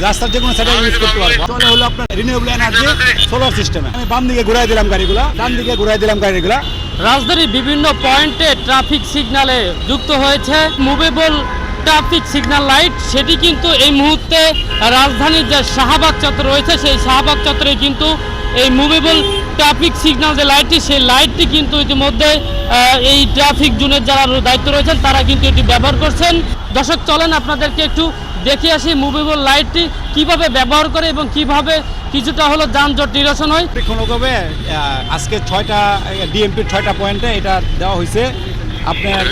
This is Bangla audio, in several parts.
রাস্তার যে কোনো সেটা ইউজ করতে পারবো। চলে হলো আপনার রিনিউয়েবল এনার্জি সোলার সিস্টেমে। আমি বাম দিকে ঘুরাই দিলাম গাড়িগুলা, ডান দিকে ঘুরাই দিলাম গাড়িগুলা। রাজধানীর বিভিন্ন পয়েন্টে ট্রাফিক সিগন্যালে যুক্ত হয়েছে মুভেবল ট্রাফিক সিগন্যাল লাইট। সেটি কিন্তু এই মুহূর্তে রাজধানীর যে শাহবাগ চত্বর রয়েছে সেই শাহবাগ চত্বরে কিন্তু এই মুভেবল ট্রাফিক সিগন্যাল যে লাইটটি সেই লাইটটি কিন্তু ইতিমধ্যে এই ট্রাফিক জোনের যারা দায়িত্ব রয়েছেন তারা কিন্তু এটি ব্যবহার করছেন। দর্শক চলেন আপনাদেরকে একটু দেখে আসি মুভেবল লাইটটি কিভাবে ব্যবহার করে এবং কিভাবে কিছুটা হলো যানজট নিরসন হয়। কোনোভাবে আজকে 6টা ডিএমপির 6টা পয়েন্টে এটা দেওয়া হয়েছে। আপনার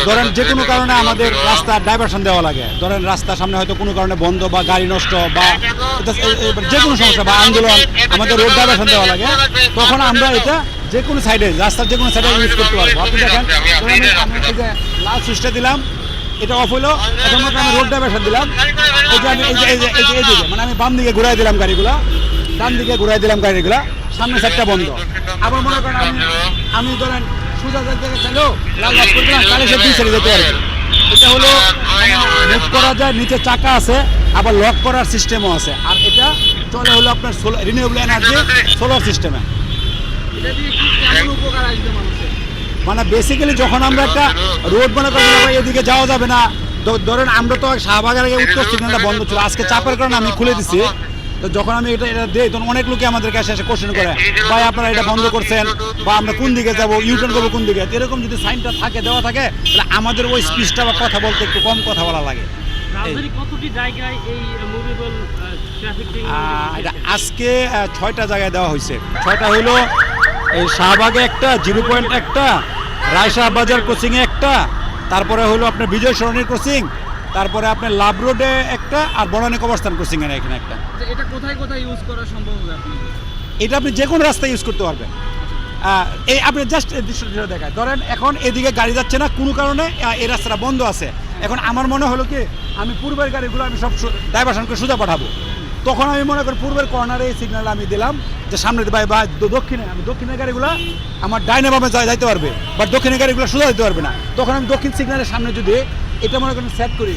ধরেন যে কোনো কারণে আমাদের রাস্তা ডাইভারশন দেওয়া লাগে, ধরেন রাস্তার সামনে হয়তো কোনো কারণে বন্ধ বা গাড়ি নষ্ট বা যে কোনো সমস্যা বা আন্দোলন, আমাদের রোড ডাইভারশন দেওয়া লাগে, তখন আমরা এটা যে কোনো সাইডে রাস্তার যে কোনো সাইডে ইউজ করতে পারবো। আপনি দেখেন আমি এই যে লাল সুইচটা দিলাম, এটা অফ হলো, এখন আমি রোড ডাইভারশন দিলাম, এই যে আমি এই দিকে মানে আমি বাম দিকে ঘুরাই দিলাম গাড়িগুলা, ডান দিকে ঘুরাই দিলাম গাড়িগুলা, সামনে সাইডটা বন্ধ। আবার মনে করেন আমি ধরেন সোজা জায়গায় চাইলেও লাল বাস করে দিলাম, তাহলে সে দুই সাইডে যেতে পারবে। এটা হলো মুভ করা যায়, নিচে চাকা আছে, আবার লক করার সিস্টেমও আছে। আর এটা চলে হলো আপনার রিনিউয়েবল এনার্জি সোলার সিস্টেমে। মানে বেসিক্যালি যখন আমরা একটা রোড মনে করি এদিকে যাওয়া যাবে না, ধরেন আমরা তো শাহবাগের আগে উত্তর সিগন্যালটা বন্ধ ছিল, আজকে চাপের কারণে আমি খুলে দিচ্ছি। তো যখন আমি এটা দিই তখন অনেক লোকে আমাদের কাছে এসে কোশ্চেন করে, ভাই আপনারা এটা বন্ধ করছেন বা আমরা কোন দিকে যাবো, ইউটার্ন করবো কোন দিকে। এরকম যদি সাইনটা থাকে দেওয়া থাকে তাহলে আমাদের ওই স্পিচটা বা কথা বলতে একটু কম কথা বলা লাগে। আজকে 6টা জায়গায় দেওয়া হয়েছে। 6টা হলো এই শাহবাগে একটা, 0 পয়েন্ট একটা, রায়শাহ বাজার ক্রসিংয়ে একটা, তারপরে হলো আপনার বিজয় সরণির ক্রসিং, তারপরে আপনার লাভ রোডে একটা, আর বনানী কবরস্থান ক্রসিং এর এখানে একটা। এটা কোথায় কোথায় ইউজ করা সম্ভব হবে আপনাদের? এটা আপনি যে কোনো রাস্তায় ইউজ করতে পারবেন। এই আপনি জাস্ট এই দৃশ্যটা দেখায়, ধরেন এখন এদিকে গাড়ি যাচ্ছে না, কোনো কারণে এই রাস্তাটা বন্ধ আছে। এখন আমার মনে হলো কি আমি পূর্বের গাড়িগুলো আমি সব ডাইভারশন করে সোজা পাঠাবো, তখন আমি মনে করি পূর্বের কর্নারে এই সিগন্যাল আমি দিলাম যে সামনে বা দক্ষিণে, আমি দক্ষিণের গাড়িগুলো আমার ডাইনে বামে যাইতে পারবে, বাট দক্ষিণের গাড়িগুলো সোজা যেতে পারবে না। তখন আমি দক্ষিণ সিগন্যালের সামনে যদি এটা মনে করেন সেট করি,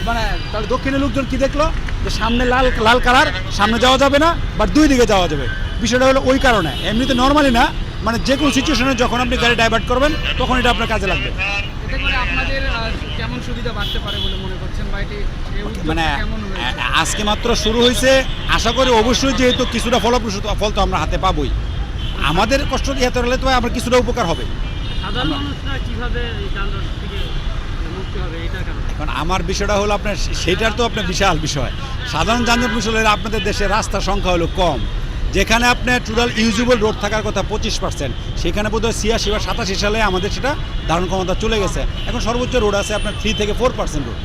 মানে তাহলে দক্ষিণের লোকজন কি দেখলো যে সামনে লাল কালার, সামনে যাওয়া যাবে না, বাট দুই দিকে যাওয়া যাবে। বিষয়টা হলো ওই কারণে, এমনিতে নর্মালি না, মানে যে কোনো সিচুয়েশনে যখন আপনি গাড়ি ডাইভার্ট করবেন তখন এটা আপনার কাজে লাগবে। এতে করে আপনাদের কেমন সুবিধা বাড়তে পারে বলে মনে করছেন বা এটি মানে আজকে মাত্র শুরু হয়েছে, আশা করি অবশ্যই যেহেতু কিছুটা ফল তো আমরা হাতে পাবোই। আমাদের কষ্ট দিয়ে হলে তো আমার কিছুটা উপকার হবে। সাধারণ মানুষরা কিভাবে যানজট থেকে মুক্তি হবে এটা কেন? এখন আমার বিষয়টা হলো আপনার সেইটার তো আপনার বিশাল বিষয়। সাধারণ যানজট বিষয় হলে আপনাদের দেশে রাস্তার সংখ্যা হলো কম, যেখানে আপনার টোটাল ইউজেবল রোড থাকার কথা 25%, সেখানে বোধহয় 86 বা 87 সালে আমাদের সেটা ধারণ ক্ষমতা চলে গেছে। এখন সর্বোচ্চ রোড আছে আপনার 3 থেকে 4% রোড।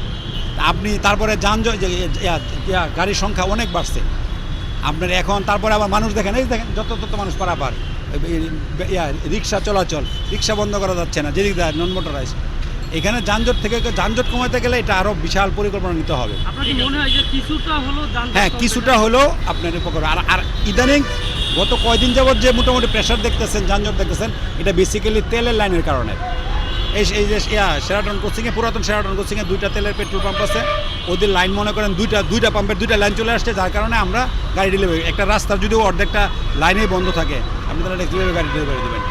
আপনি তারপরে যানজট গাড়ির সংখ্যা অনেক বাড়ছে আপনার এখন। তারপরে আবার মানুষ দেখেন, এই দেখেন যত মানুষ পারাপার, রিক্সা চলাচল, রিক্সা বন্ধ করা যাচ্ছে না, যেদিক দেয় নন মোটরাইজ। এখানে যানজট কমাতে গেলে এটা আরও বিশাল পরিকল্পনা নিতে হবে। হ্যাঁ, কিছুটা হলো আপনার উপকার। আর ইদানিং গত কয়দিন যাবৎ যে মোটামুটি প্রেশার দেখতেছেন, যানজট দেখতেছেন, এটা বেসিক্যালি তেলের লাইনের কারণে। এই যে শেরাটন কোচিংয়ে, পুরাতন শেরাটন কোচিংয়ে 2টা তেলের পেট্রোল পাম্প আছে, ওদের লাইন মনে করেন দুইটা পাম্পের 2টা লাইন চলে আসছে, যার কারণে আমরা গাড়ি ডেলিভারি, একটা রাস্তার যদি অর্ধেকটা লাইনেই বন্ধ থাকে আপনি তাহলে কীভাবে গাড়ি ডেলিভারি দেবেন।